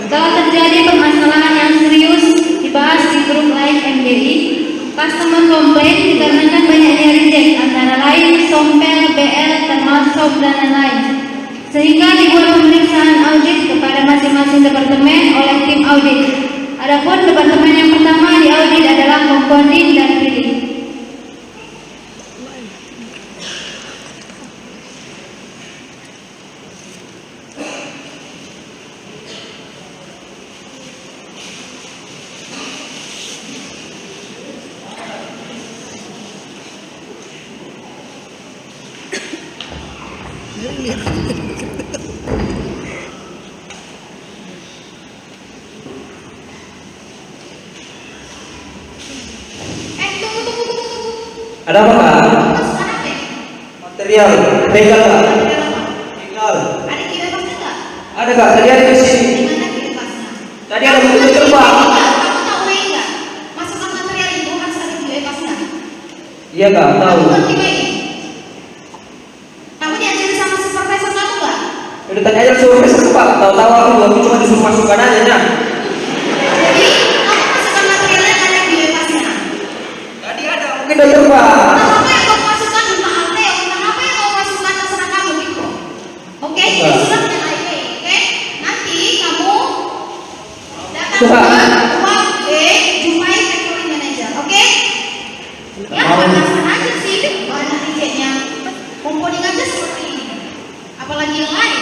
Kalau terjadi permasalahan yang serius dibahas di grup lain MDI, customer komplain dikarenakan banyaknya reject antara lain sompel, BL, termasuk dan lain-lain. Sehingga dibuat pemeriksaan audit kepada masing-masing departemen oleh tim audit. Adapun departemen yang pertama diaudit adalah compounding dan billing. Ada apa kak? Material, bengkel kak? Bengkel. Ada kira pasnya nggak? Ada kak, tadi ada di sini. Di mana kira pasnya? Tadi ada buku terbang. Kamu tahu nggak? Masukkan material itu harus ada kira pasnya. Iya kak, tahu. Kamu ngerti nggak ini? Kamu diajarin sama supervisor kamu nggak? Udah tanya aja supervisor pak. Tahu-tahu aku cuma disuruh masukkan aja nah. Jadi kamu masukkan materialnya ada kira pasnya. Tadi ada, mungkin udah terbang. Apa yang kamu masukkan tentang apa yang kamu masukkan terserah kamu gitu. Oke, jadi sudah punya IP. Oke, nanti kamu datang ke ruang B, jumpai factory manager. Oke? Ya, batasan aja sih, banyak rejectnya. Compounding aja seperti ini. Apalagi yang lain.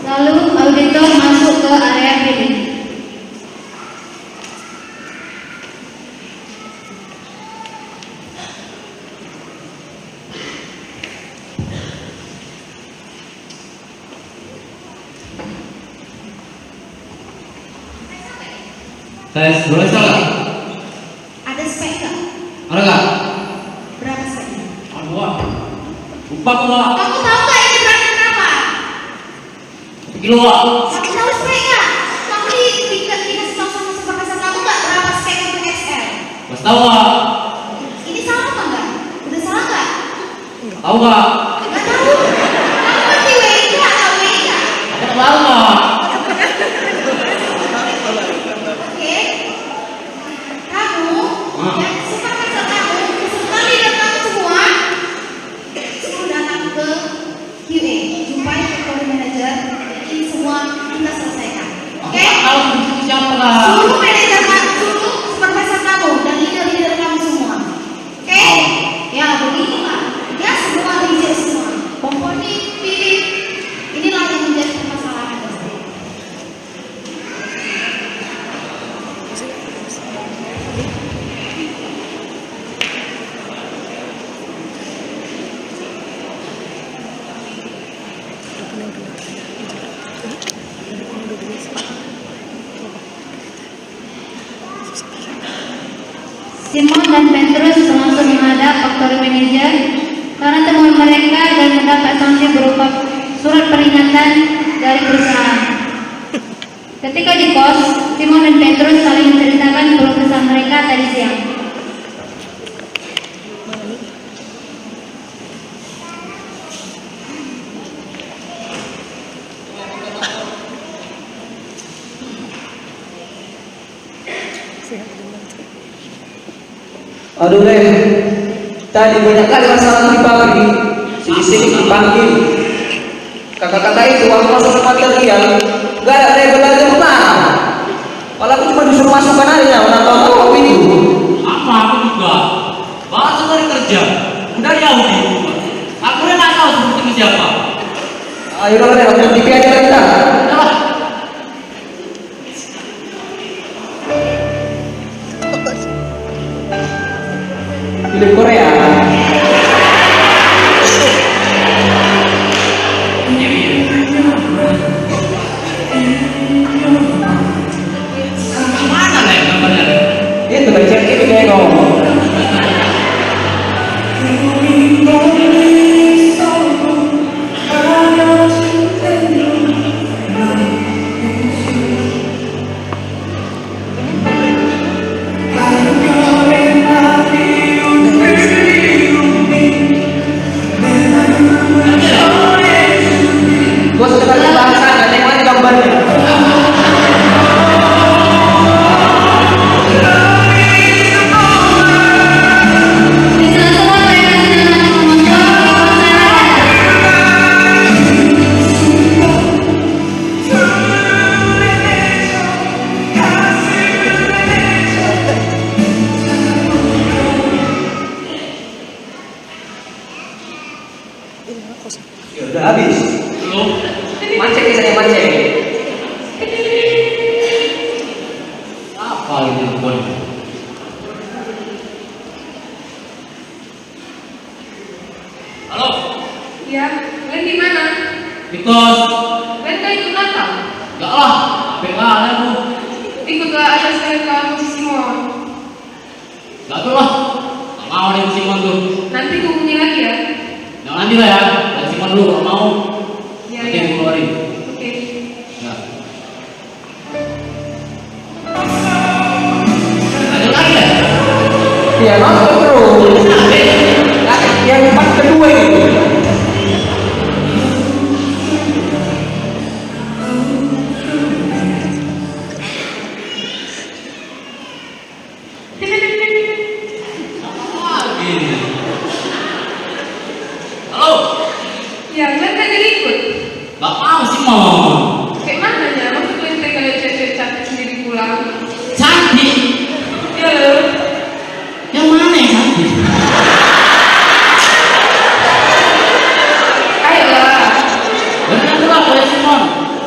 Lalu auditor masuk ke area billing. Tes, boleh salah? Ada spek nggak? Ada nggak? Berapa speknya? Aduh, Wak. Lupa aku Wak. Kamu tahu nggak ini berapa berapa? Kilo Wak. Kamu tahu speknya? Kamu dikasih tahu sama supervisor kamu nggak berapa spek untuk XL? Mas tahu Wak. Ini salah apa enggak? Udah salah nggak? Tahu Wak. Nggak tahu. Kamu ngerti WI nggak? Tahu WI nggak? Aku tak tahu Wak. Oke. Kamu dan supervisor kamu sekali datang semua suruh datang ke QA, jumpai factory manager. Jadi semua kita selesaikan. Oke? Tahu siapa Kak? Suruh manajer kamu, suruh supervisor kamu dan leader-leader kamu semua. Oke? Ya beginilah. Ya semua reject semua. Compounding, pilih. Inilah yang menjadi permasalahan pasti. Simon dan Petrus langsung menghadap factory manager karena temuan mereka dan mendapat sanksi berupa surat peringatan dari perusahaan. Ketika di kos, Simon dan Petrus saling menceritakan keluh kesah mereka tadi siang. Aduh Len, tadi banyak kali masalah di pabrik. Sini-sini dipanggil. Kakak-kakak itu waktu masuk material gak ada label aja mana. Malah aku cuma disuruh masukkan aja, orang tahu aku itu. Apa aku juga? Baru sekali kerja. Udah di audit. Aku udah nggak tahu seperti siapa. Ayo lah Len, nonton TV aja kita. Udah. Film Korea. Mana Len gambarnya? Itu baca ini kayak ngomong. bos. Mereka ikut Natal. Enggak lah, apa aku. Ikutlah ada sekali kamu si Simon. Enggak tuh lah. Nggak mau nih Simon tuh. Nanti hubungi lagi ya. Jangan nanti lah ya. Dan Simon dulu kalau mau. Iya, Nanti iya. aku keluarin. Oke. Ya. Lanjut lagi ya. Iya, nonton terus. Nah, yang part kedua itu. Lagi. Halo. Ya, mereka jadi ikut. Nggak mau Simon. Kayak mana ya? Maksud ente kalau cewek cantik sendiri pulang? Cantik. Ya loh. Yang mana yang cantik? Ayolah. Benar tuh lah boleh Simon.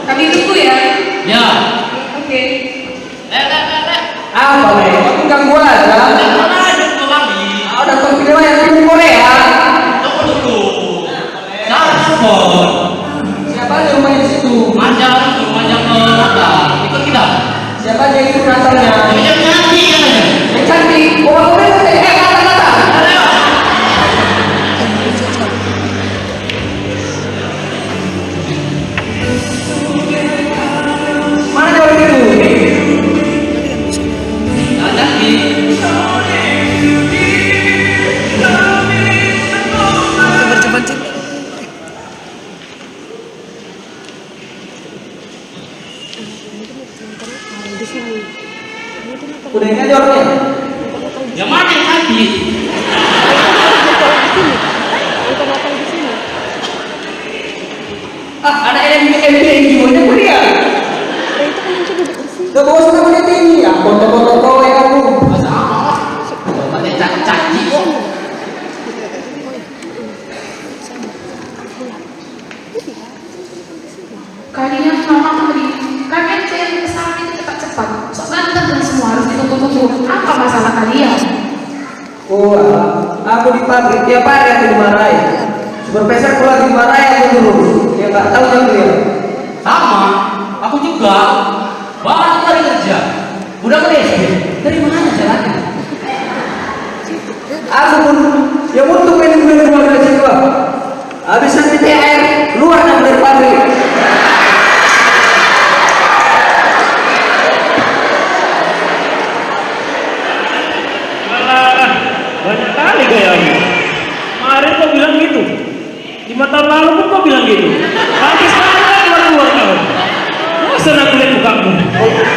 Kami tunggu ya. Ya. Oke. Apa nih? Kamu ganggu aja. Mana aja tuh kami. Ah, udah tahu film yang film Korea. Tunggu dulu. Jangan Simon. Siapa aja rumahnya di situ? Manja ke Natal. Ikut kita. Siapa aja itu Natalnya? Tapi yang cantik katanya. Yang cantik. Orang-orang kata. Mana dia orang itu? Yang cantik. Udah ini aja orangnya. Yang mana yang cantik? Ah, ada yang gimana Korea? Udah bawa sama menit ini. Ya, foto-foto ya aku. Masa apa? Tempatnya cantik kok. Kalian mama tadi, kalian cari kesalahan itu cepat-cepat. Sok ganteng dan semua harus ditunggu-tunggu. Apa masalah kalian? Oh, aku di pabrik tiap hari aku dimarahin. Supervisor aku lagi dimarahin aku terus. Ya nggak tahu yang dia. Sama. Aku juga. Baru lagi kerja. Udah ke SD. Dari mana jalannya? Aku pun yang untuk ini keluar dari situ. Habis nanti THR keluar dari pabrik. Alah, banyak kali gayamu. Kemarin kau bilang gitu. 5 tahun lalu pun kau bilang gitu. Nanti sekarang keluar kau. Masa nak lihat mukamu?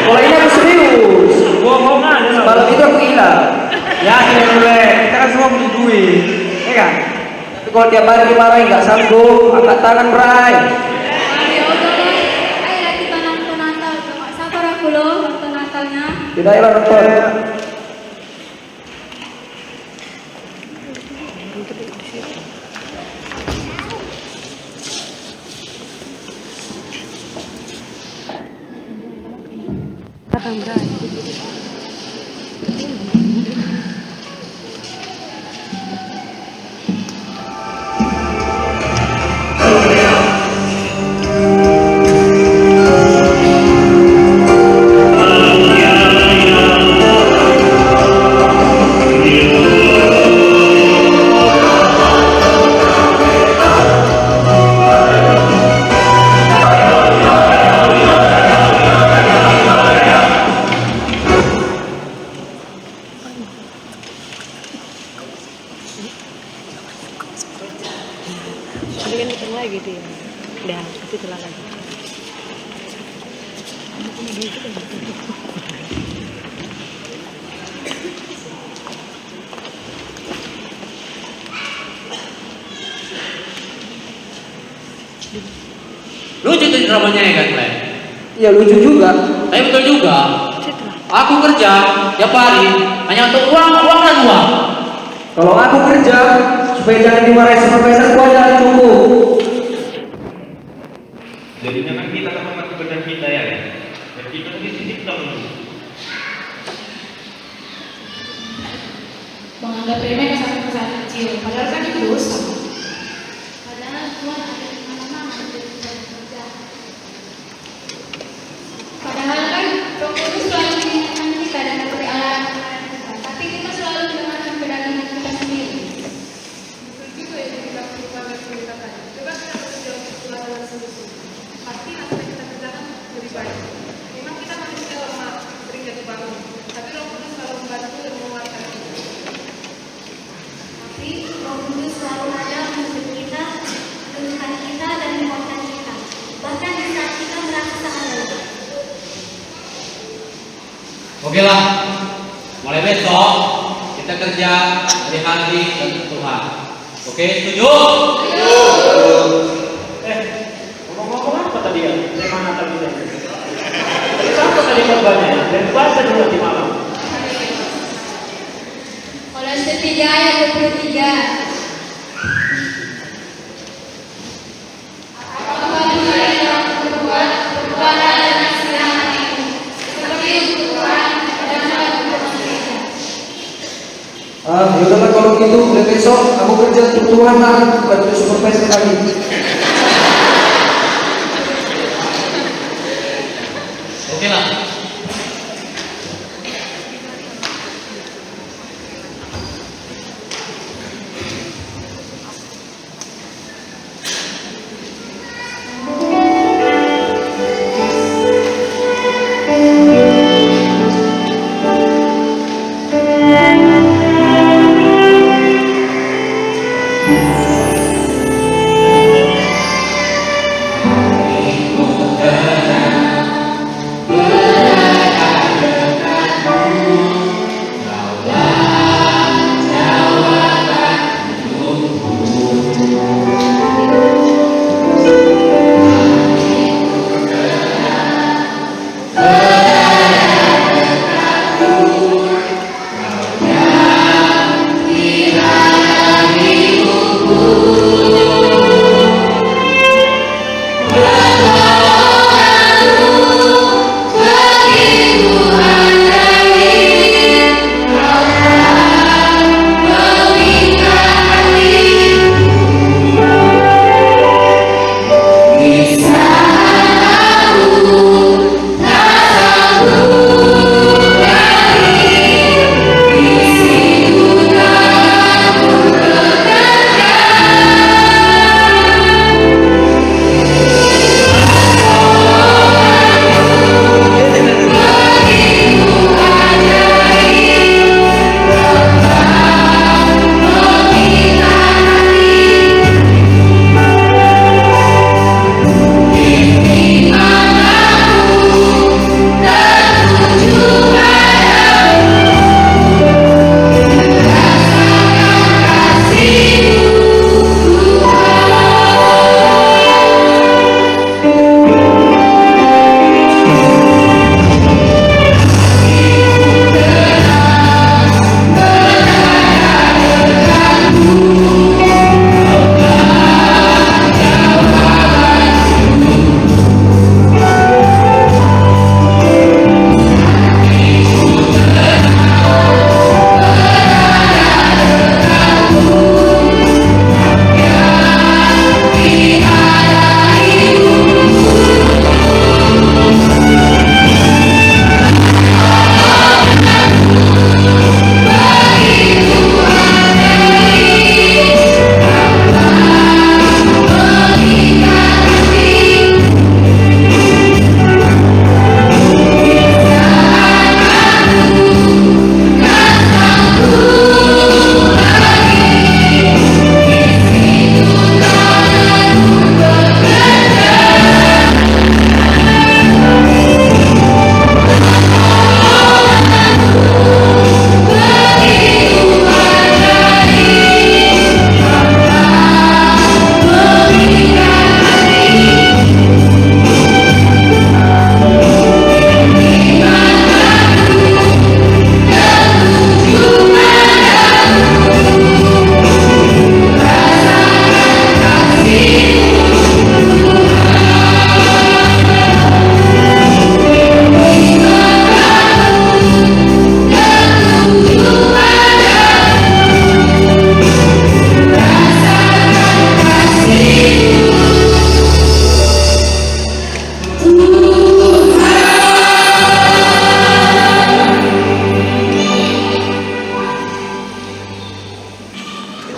Kalau ini aku serius. Bohong aja. Kalau itu aku hilang. Ya ini boleh. Kita kan semua punya duit, ya kan? Tapi kalau tiap hari dimarahin nggak sanggup, angkat tangan berai. Ayo dong, ayo kita nonton Natal. Gak sabar aku loh nonton Natalnya. Tidak ya nonton. Tapi kan ketemu lagi gitu ya. Udah, itu telah lagi. Lucu tuh dramanya ya kan, Glenn? Iya lucu juga. Tapi betul juga. Aku kerja tiap hari hanya untuk uang dan uang. Kalau aku kerja supaya jangan dimarahin supervisor aku aja cukup. Jadinya kan kita teman kebenaran kita ya. Dan kita di sini kita menunggu. Menganggap remeh kesalahan kecil, padahal kan itu dosa. Padahal Tuhan ada di mana-mana untuk kita bekerja. Oke lah, mulai besok kita kerja hari-hari dan Tuhan. Oke, setuju? Ngomong-ngomong apa tadi ya? Tema Natal ini. Siapa tadi korbannya? Dan baca dulu di malam. Kolose 3 ayat 23. Apakah Tuhan yang berbuat berbuatlah dengan senang hatimu, seperti untuk Tuhan dan untuk manusia. Yaudahlah kalau gitu, mulai besok kamu kerja untuk Tuhan lah, bukan untuk supervisor lagi. Oke lah,